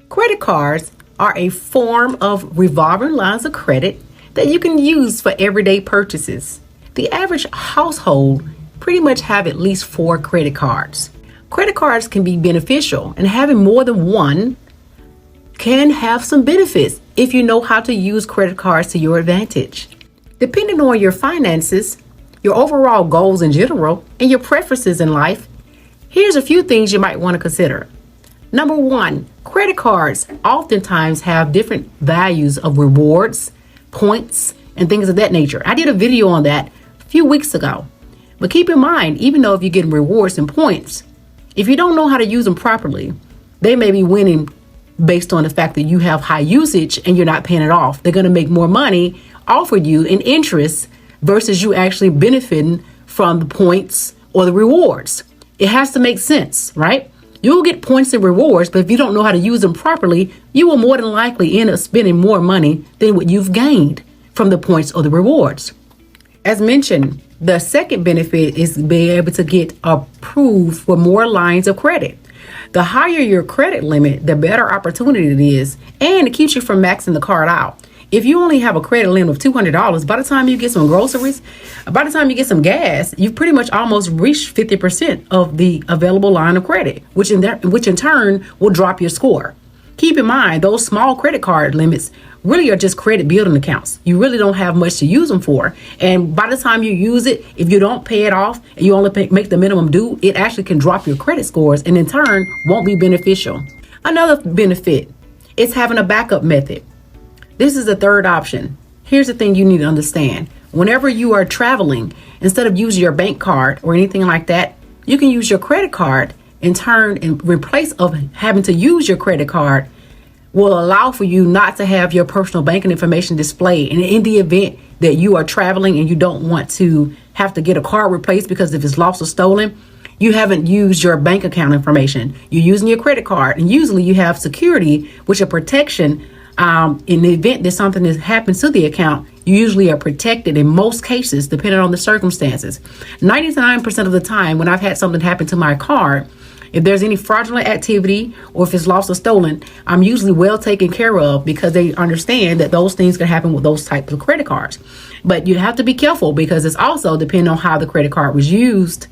Credit cards are a form of revolving lines of credit that you can use for everyday purchases. The average household pretty much have at least 4 credit cards. Credit cards can be beneficial, and having more than one can have some benefits if you know how to use credit cards to your advantage. Depending on your finances, your overall goals in general, and your preferences in life, here's a few things you might want to consider. Number 1, credit cards oftentimes have different values of rewards, points, and things of that nature. I did a video on that a few weeks ago. But keep in mind, even though if you're getting rewards and points, if you don't know how to use them properly, they may be winning based on the fact that you have high usage and you're not paying it off. They're going to make more money off of you in interest versus you actually benefiting from the points or the rewards. It has to make sense, right? You'll get points and rewards, but if you don't know how to use them properly, you will more than likely end up spending more money than what you've gained from the points or the rewards. As mentioned, the second benefit is being able to get approved for more lines of credit. The higher your credit limit, the better opportunity it is, and it keeps you from maxing the card out. If you only have a credit limit of $200, by the time you get some groceries, by the time you get some gas, you've pretty much almost reached 50% of the available line of credit, which in turn will drop your score. Keep in mind, those small credit card limits really are just credit building accounts. You really don't have much to use them for. And by the time you use it, if you don't pay it off and you only make the minimum due, it actually can drop your credit scores and in turn won't be beneficial. Another benefit is having a backup method. This is the third option. Here's the thing you need to understand. Whenever you are traveling, instead of using your bank card or anything like that, you can use your credit card. In turn, in replace of having to use your credit card, will allow for you not to have your personal banking information displayed. And in the event that you are traveling and you don't want to have to get a card replaced because if it's lost or stolen, you haven't used your bank account information. You're using your credit card, and usually you have security, which is protection. In the event that something has happened to the account, you usually are protected in most cases, depending on the circumstances. 99% of the time when I've had something happen to my card, if there's any fraudulent activity or if it's lost or stolen, I'm usually well taken care of because they understand that those things can happen with those types of credit cards. But you have to be careful because it's also depending on how the credit card was used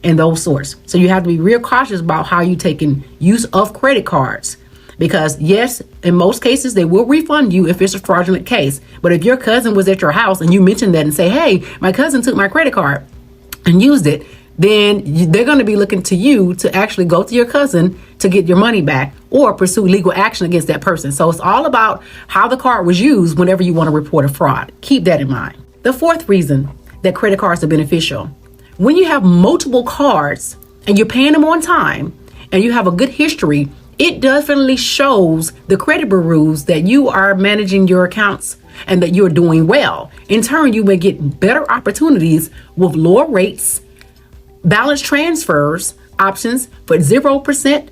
and those sorts. So you have to be real cautious about how you taking use of credit cards. Because yes, in most cases, they will refund you if it's a fraudulent case. But if your cousin was at your house and you mentioned that and say, hey, my cousin took my credit card and used it, then they're going to be looking to you to actually go to your cousin to get your money back or pursue legal action against that person. So it's all about how the card was used whenever you want to report a fraud. Keep that in mind. The fourth reason that credit cards are beneficial: when you have multiple cards and you're paying them on time and you have a good history, it definitely shows the credit bureaus that you are managing your accounts and that you're doing well. In turn, you may get better opportunities with lower rates, balance transfers options for 0%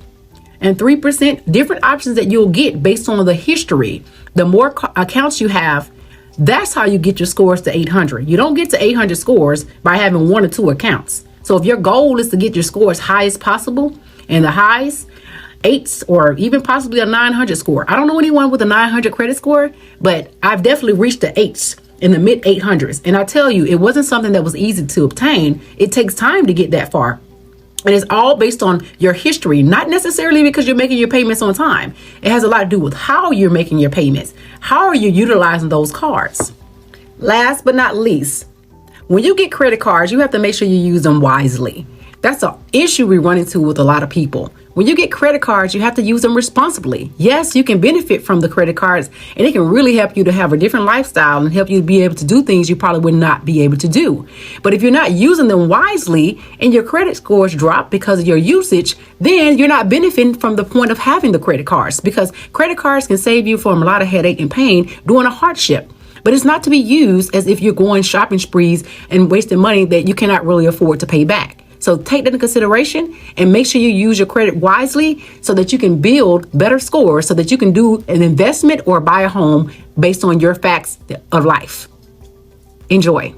and 3%, different options that you'll get based on the history. The more accounts you have, that's how you get your scores to 800. You don't get to 800 scores by having 1 or 2 accounts. So if your goal is to get your score as high as possible, and the highs, 8s, or even possibly a 900 score. I don't know anyone with a 900 credit score, but I've definitely reached the 8s. In the mid 800s. And I tell you, it wasn't something that was easy to obtain. It takes time to get that far. And it's all based on your history, not necessarily because you're making your payments on time. It has a lot to do with how you're making your payments. How are you utilizing those cards? Last but not least, when you get credit cards, you have to make sure you use them wisely. That's an issue we run into with a lot of people. When you get credit cards, you have to use them responsibly. Yes, you can benefit from the credit cards, and it can really help you to have a different lifestyle and help you be able to do things you probably would not be able to do. But if you're not using them wisely and your credit scores drop because of your usage, then you're not benefiting from the point of having the credit cards, because credit cards can save you from a lot of headache and pain during a hardship. But it's not to be used as if you're going shopping sprees and wasting money that you cannot really afford to pay back. So take that into consideration and make sure you use your credit wisely so that you can build better scores so that you can do an investment or buy a home based on your facts of life. Enjoy.